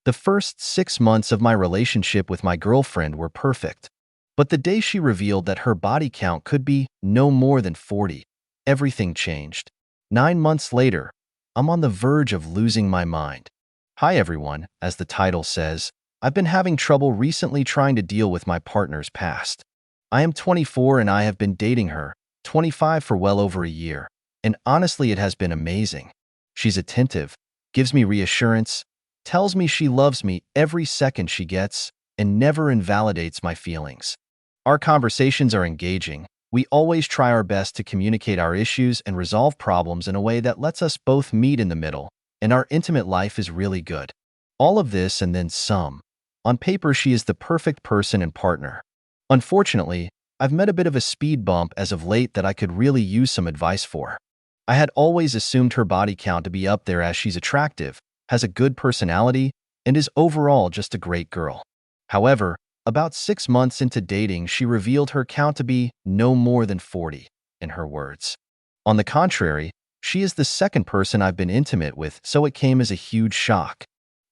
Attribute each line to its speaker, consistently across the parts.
Speaker 1: The first 6 months of my relationship with my girlfriend were perfect. But the day she revealed that her body count could be no more than 40, everything changed. 9 months later, I'm on the verge of losing my mind. Hi everyone, as the title says, I've been having trouble recently trying to deal with my partner's past. I am 24 and I have been dating her, 25 for well over a year. And honestly, it has been amazing. She's attentive, gives me reassurance, tells me she loves me every second she gets, and never invalidates my feelings. Our conversations are engaging. We always try our best to communicate our issues and resolve problems in a way that lets us both meet in the middle, and our intimate life is really good. All of this and then some. On paper, she is the perfect person and partner. Unfortunately, I've met a bit of a speed bump as of late that I could really use some advice for. I had always assumed her body count to be up there as she's attractive, has a good personality, and is overall just a great girl. However, about 6 months into dating, she revealed her count to be no more than 40, in her words. On the contrary, she is the second person I've been intimate with, so it came as a huge shock.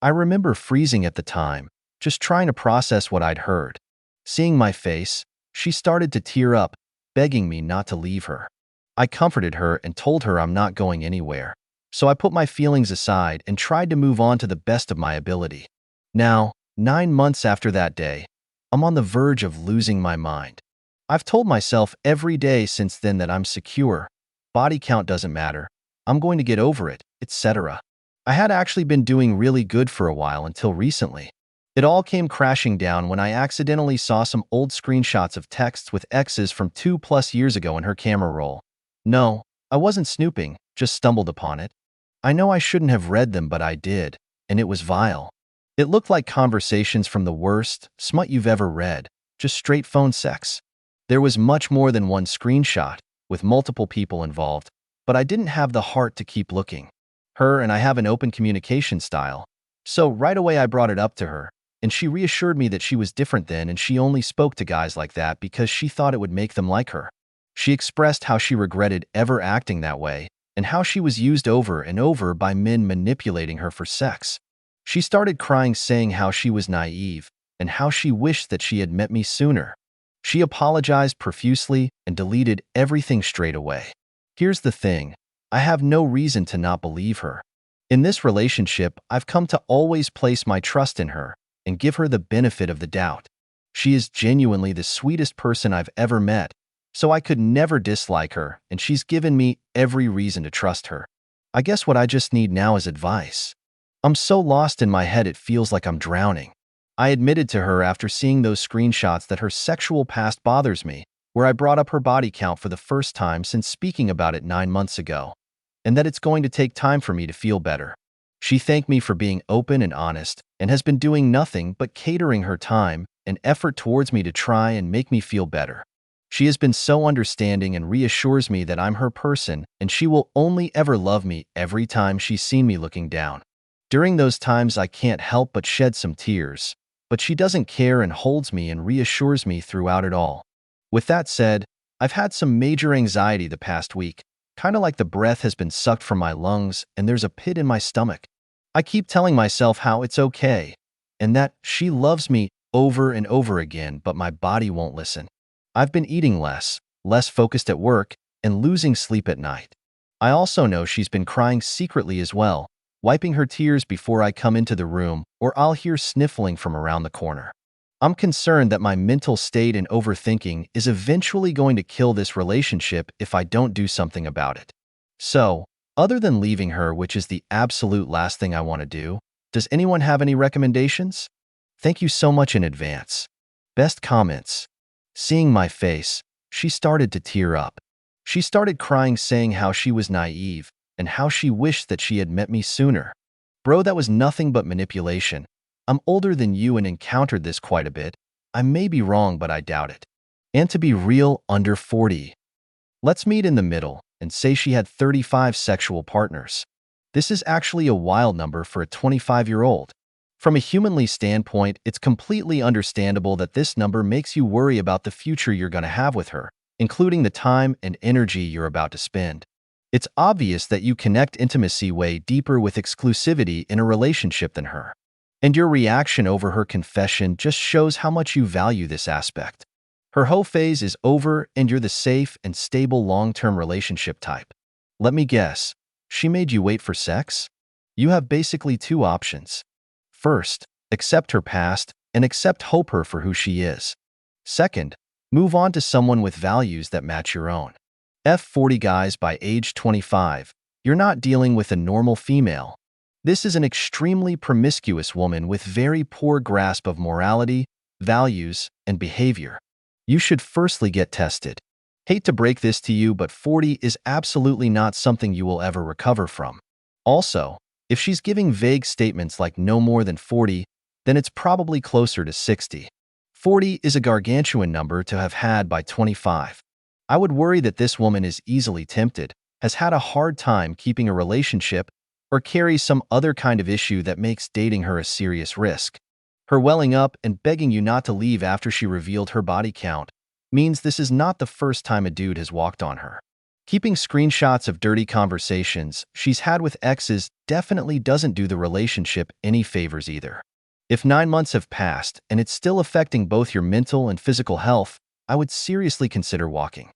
Speaker 1: I remember freezing at the time, just trying to process what I'd heard. Seeing my face, she started to tear up, begging me not to leave her. I comforted her and told her I'm not going anywhere. So I put my feelings aside and tried to move on to the best of my ability. Now, 9 months after that day, I'm on the verge of losing my mind. I've told myself every day since then that I'm secure, body count doesn't matter, I'm going to get over it, etc. I had actually been doing really good for a while until recently. It all came crashing down when I accidentally saw some old screenshots of texts with exes from 2+ years ago in her camera roll. No, I wasn't snooping, just stumbled upon it. I know I shouldn't have read them, but I did, and it was vile. It looked like conversations from the worst smut you've ever read, just straight phone sex. There was much more than one screenshot, with multiple people involved, but I didn't have the heart to keep looking. Her and I have an open communication style, so right away I brought it up to her, and she reassured me that she was different then and she only spoke to guys like that because she thought it would make them like her. She expressed how she regretted ever acting that way, and how she was used over and over by men manipulating her for sex. She started crying, saying how she was naive and how she wished that she had met me sooner. She apologized profusely and deleted everything straight away. Here's the thing, I have no reason to not believe her. In this relationship, I've come to always place my trust in her and give her the benefit of the doubt. She is genuinely the sweetest person I've ever met, so I could never dislike her, and she's given me every reason to trust her. I guess what I just need now is advice. I'm so lost in my head it feels like I'm drowning. I admitted to her after seeing those screenshots that her sexual past bothers me, where I brought up her body count for the first time since speaking about it 9 months ago, and that it's going to take time for me to feel better. She thanked me for being open and honest, and has been doing nothing but catering her time and effort towards me to try and make me feel better. She has been so understanding and reassures me that I'm her person and she will only ever love me every time she's seen me looking down. During those times I can't help but shed some tears, but she doesn't care and holds me and reassures me throughout it all. With that said, I've had some major anxiety the past week, kind of like the breath has been sucked from my lungs and there's a pit in my stomach. I keep telling myself how it's okay, and that she loves me over and over again, but my body won't listen. I've been eating less focused at work, and losing sleep at night. I also know she's been crying secretly as well, wiping her tears before I come into the room, or I'll hear sniffling from around the corner. I'm concerned that my mental state and overthinking is eventually going to kill this relationship if I don't do something about it. So, other than leaving her, which is the absolute last thing I want to do, does anyone have any recommendations? Thank you so much in advance. Best comments. Seeing my face, she started to tear up. She started crying, saying how she was naive and how she wished that she had met me sooner. Bro, that was nothing but manipulation. I'm older than you and encountered this quite a bit. I may be wrong, but I doubt it. And to be real, under 40. Let's meet in the middle and say she had 35 sexual partners. This is actually a wild number for a 25-year-old. From a humanly standpoint, it's completely understandable that this number makes you worry about the future you're going to have with her, including the time and energy you're about to spend. It's obvious that you connect intimacy way deeper with exclusivity in a relationship than her. And your reaction over her confession just shows how much you value this aspect. Her hoe phase is over and you're the safe and stable long-term relationship type. Let me guess, she made you wait for sex? You have basically two options. First, accept her past and accept her for who she is. Second, move on to someone with values that match your own. F40 guys by age 25. You're not dealing with a normal female. This is an extremely promiscuous woman with very poor grasp of morality, values, and behavior. You should firstly get tested. Hate to break this to you, but 40 is absolutely not something you will ever recover from. Also, if she's giving vague statements like no more than 40, then it's probably closer to 60. 40 is a gargantuan number to have had by 25. I would worry that this woman is easily tempted, has had a hard time keeping a relationship, or carries some other kind of issue that makes dating her a serious risk. Her welling up and begging you not to leave after she revealed her body count means this is not the first time a dude has walked on her. Keeping screenshots of dirty conversations she's had with exes definitely doesn't do the relationship any favors either. If 9 months have passed and it's still affecting both your mental and physical health, I would seriously consider walking.